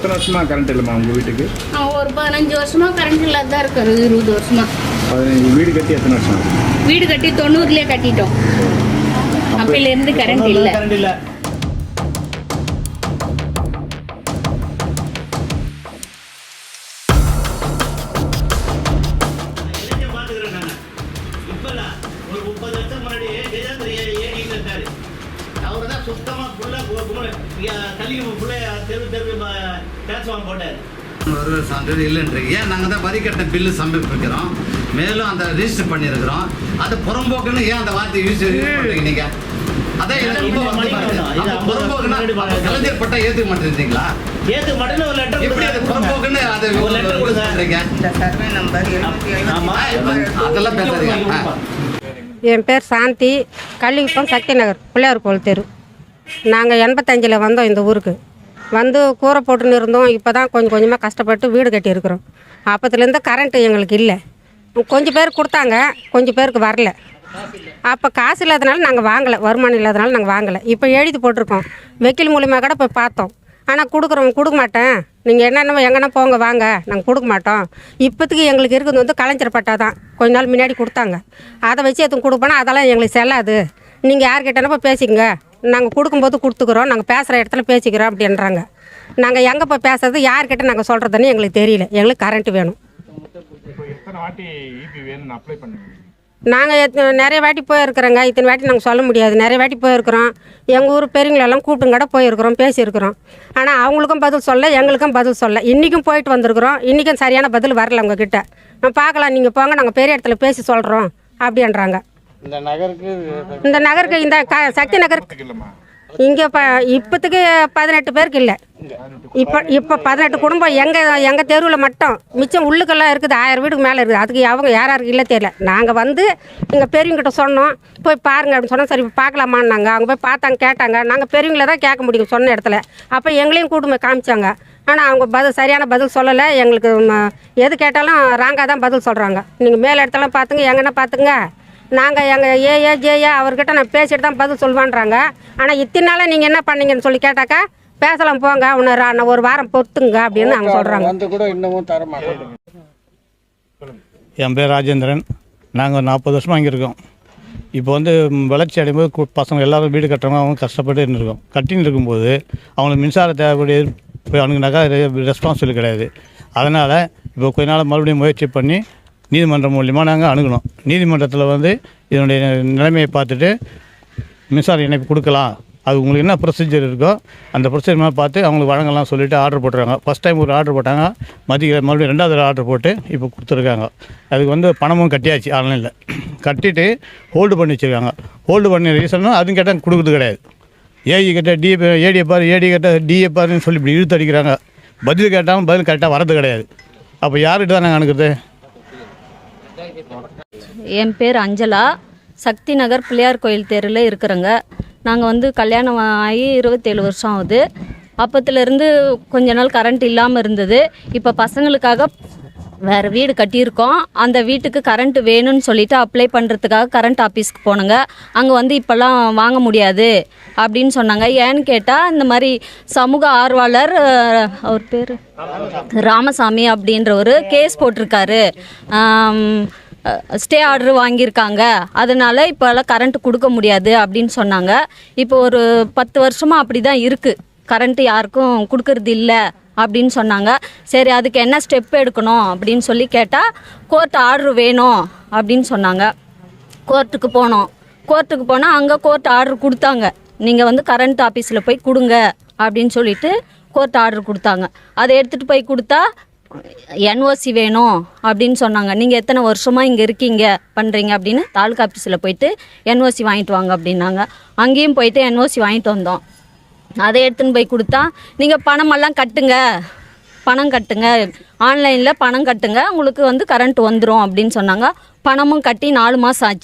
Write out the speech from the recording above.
எத்தனை வருஷமா கரண்ட் இல்லைம்மா உங்கள் வீட்டுக்கு? ஒரு 15 வருஷமா கரண்ட் இல்லாத தான் இருக்குது. 20 வருஷமா. 15. வீடு கட்டி எத்தனை வருஷம் ஆகுது? வீடு கட்டி 90லேயே கட்டிட்டோம். அப்பையிலேருந்து கரண்ட் இல்லை. ஒரு சான்றிதழ் இல்லைன்றீங்க. ஏன் நாங்கள் தான் வரி கட்ட பில்லு சமர்ப்பிக்கிறோம், மேலும் அந்த ரிஜிஸ்டர் பண்ணியிருக்கிறோம். அது புறம்போக்குன்னு ஏன் அந்த வார்த்தை யூஸ் பண்ணுறீங்க நீங்கள்? அதான் புறம்போக்குன்னா கலைஞர் பட்டா ஏற்றுக்க மாட்டேங்கிறீங்களா? எப்படி அது புறம்போக்குன்னு அதை சொல்கிறீங்க? அதெல்லாம் பேசுறீங்க. என் பேர் சாந்தி, கள்ளிக்குப்பம் சக்தி நகர் பிள்ளையார் கோவில் தெரு. நாங்கள் 85ல் வந்தோம் இந்த ஊருக்கு. வந்து கூரை போட்டுன்னு இருந்தோம். இப்போ தான் கொஞ்சம் கொஞ்சமாக கஷ்டப்பட்டு வீடு கட்டியிருக்கிறோம். அப்போத்துலேருந்து கரண்ட்டு எங்களுக்கு இல்லை. கொஞ்சம் பேர் கொடுத்தாங்க, கொஞ்சம் பேருக்கு வரல. அப்போ காசு இல்லாதனால நாங்கள் வாங்கலை, வருமானம் இல்லாதனால நாங்கள் வாங்கலை. இப்போ எழுதி போட்டிருக்கோம், வக்கீல் மூலியமாக கூட போய் பார்த்தோம். ஆனால் கொடுக்க மாட்டேன், நீங்கள் என்னென்ன எங்கன்னா போங்க வாங்க, நாங்கள் கொடுக்க மாட்டோம். இப்போதைக்கு எங்களுக்கு இருக்குது வந்து கலைஞர் பட்டா தான். கொஞ்ச நாள் முன்னாடி கொடுத்தாங்க, அதை வச்சு எதுவும் கொடுப்போனா அதெல்லாம் எங்களுக்கு செல்லாது. நீங்கள் யார்கிட்டனா போய் பேசிக்கங்க, நாங்கள் கொடுக்கும்போது கொடுத்துக்குறோம், நாங்கள் பேசுகிற இடத்துல பேசிக்கிறோம் அப்படின்றாங்க. நாங்கள் எங்கே போய் பேசுறது, யார்கிட்ட நாங்கள் சொல்கிறதுன்னு எங்களுக்கு தெரியல. எங்களுக்கு கரண்ட்டு வேணும். நாங்கள் நிறைய வாட்டி போயிருக்கிறோங்க. இத்தனை வாட்டி நாங்கள் சொல்ல முடியாது. நிறைய வாட்டி போயிருக்கிறோம். எங்கள் ஊர் பெரியங்களெல்லாம் கூப்பிட்டு கூட போயிருக்கிறோம், பேசியிருக்கிறோம். ஆனால் அவங்களுக்கும் பதில் சொல்ல, எங்களுக்கும் பதில் சொல்ல. இன்றைக்கும் போயிட்டு வந்திருக்கிறோம். இன்றைக்கும் சரியான பதில் வரல உங்ககிட்ட. நான் பார்க்கலாம், நீங்கள் போங்க, நாங்கள் பெரிய இடத்துல பேசி சொல்கிறோம் அப்படின்றாங்க. இந்த நகருக்கு இந்த சக்தி நகருக்கு இங்கே இப்போத்துக்கு 18 பேருக்கு இல்லை. இப்போ 18 குடும்பம் எங்கள் தெருவில் மட்டும். மிச்சம் உள்ளுக்கெல்லாம் இருக்குது, 1000 வீடுக்கு மேலே இருக்குது. அதுக்கு அவங்க யாருக்கு இல்லை தெரியல. நாங்கள் வந்து எங்கள் பெரியவங்கிட்ட சொன்னோம், போய் பாருங்க அப்படின்னு சொன்னோம். சரி பார்க்கலாமான்னாங்க. அவங்க போய் பார்த்தாங்க, கேட்டாங்க. நாங்கள் பெரியவங்கள தான் கேட்க முடியும் சொன்ன இடத்துல. அப்போ எங்களையும் கூட்டு போய் காமிச்சாங்க. ஆனால் அவங்க சரியான பதில் சொல்லலை. எங்களுக்கு எது கேட்டாலும் ராங்காக தான் பதில் சொல்கிறாங்க. நீங்கள் மேலே இடத்துலாம் பார்த்துங்க, எங்கன்னா பார்த்துங்க, நாங்கள் எங்கள் ஜேயா அவர்கிட்ட நான் பேசிட்டு தான் பதில் சொல்லுவான்றாங்க. ஆனால் இத்தனை நாளாக நீங்கள் என்ன பண்ணீங்கன்னு சொல்லி கேட்டாக்கா, பேசலாம் போங்க, இன்னும் ஒரு வாரம் பொறுத்துங்க அப்படின்னு அவங்க சொல்கிறாங்க. என் பேர் ராஜேந்திரன். நாங்கள் 40 வருஷமாக இங்கே இருக்கோம். இப்போ வந்து வளர்ச்சி அடையும்போது பசங்க எல்லோரும் வீடு கட்டுறவங்க அவங்க கஷ்டப்பட்டு இருந்திருக்கோம். கட்டின்னு இருக்கும்போது அவங்களுக்கு மின்சாரம் தேவைக்கூடிய போய் அணுகுனாக்கா ரெஸ்பான்சிபிள் கிடையாது. அதனால் இப்போ கொஞ்ச நாள் மறுபடியும் முயற்சி பண்ணி நீதிமன்றம் மூலிமா நாங்கள் அணுகணும். நீதிமன்றத்தில் வந்து இதனுடைய நிலைமையை பார்த்துட்டு மின்சார இணைப்பு கொடுக்கலாம், அது உங்களுக்கு என்ன ப்ரொசீஜர் இருக்கோ அந்த ப்ரொசீஜர் பார்த்து அவங்களுக்கு வழங்கலாம் சொல்லிவிட்டு ஆர்டர் போட்டுருக்காங்க. ஃபஸ்ட் டைம் ஒரு ஆர்டர் போட்டாங்க, மறுபடியும் 2வது ஆர்டர் போட்டு இப்போ கொடுத்துருக்காங்க. அதுக்கு வந்து பணமும் கட்டியாச்சு, ஆன்லைனில் கட்டிட்டு ஹோல்டு பண்ணி வச்சுருக்காங்க. ஹோல்டு பண்ணி ரீசனும் அதுவும் கேட்டால் கொடுக்குறது கிடையாது. ஏஇ கிட்ட ஏடிஎப்பார் கிட்ட டிஎப்பார்னு சொல்லி இப்படி இழுத்து அடிக்கிறாங்க. பதில் கேட்டாலும் பதில் கரெக்டாக வரது கிடையாது. அப்போ யார்கிட்ட தான் நாங்கள் அனுக்கிறது? என் பேர் அஞ்சலா, சக்தி நகர் பிள்ளையார் கோயில் தெருவில் இருக்கிறோங்க. நாங்கள் வந்து கல்யாணம் ஆகி 27 வருஷம் ஆகுது. அப்பத்துலேருந்து கொஞ்ச நாள் கரண்ட் இல்லாமல் இருந்தது. இப்போ பசங்களுக்காக வேறு வீடு கட்டியிருக்கோம். அந்த வீட்டுக்கு கரண்ட்டு வேணும்னு சொல்லிவிட்டு அப்ளை பண்ணுறதுக்காக கரண்ட் ஆஃபீஸ்க்கு போனோங்க. அங்கே வந்து இப்போல்லாம் வாங்க முடியாது அப்படின்னு சொன்னாங்க. ஏன்னு கேட்டால் இந்த மாதிரி சமூக ஆர்வலர், அவர் பேர் ராமசாமி அப்படின்றவர் கேஸ் போட்டிருக்காரு, ஸ்டே ஆர்டர் வாங்கியிருக்காங்க, அதனால் இப்போல்லாம் கரண்ட்டு கொடுக்க முடியாது அப்படின்னு சொன்னாங்க. இப்போ ஒரு 10 வருஷமாக அப்படி தான் இருக்குது, கரண்ட்டு யாருக்கும் கொடுக்கறது இல்லை அப்படின்னு சொன்னாங்க. சரி அதுக்கு என்ன ஸ்டெப் எடுக்கணும் அப்படின்னு சொல்லி கேட்டால் கோர்ட் ஆர்டர் வேணும் அப்படின்னு சொன்னாங்க. கோர்ட்டுக்கு போனால் அங்கே கோர்ட் ஆர்டர் கொடுத்தாங்க. நீங்கள் வந்து கரண்ட் ஆஃபீஸில் போய் கொடுங்க அப்படின்னு சொல்லிட்டு கோர்ட் ஆர்டர் கொடுத்தாங்க. அதை எடுத்துகிட்டு போய் கொடுத்தா என்ஓசி வேணும் அப்படின்னு சொன்னாங்க. நீங்கள் எத்தனை வருஷமாக இங்கே இருக்கீங்க பண்ணுறீங்க அப்படின்னு தாலுக்கா ஆஃபீஸில் போயிட்டு என்ஓசி வாங்கிட்டு வாங்க அப்படின்னாங்க. அங்கேயும் போயிட்டு என்ஓசி வாங்கிட்டு வந்தோம். அதை எடுத்துன்னு போய் கொடுத்தா நீங்கள் பணமெல்லாம் பணம் கட்டுங்க, ஆன்லைனில் பணம் கட்டுங்க, உங்களுக்கு வந்து கரண்ட் வந்துடும் அப்படின்னு சொன்னாங்க. பணமும் கட்டி 4 மாதம் ஆச்சு.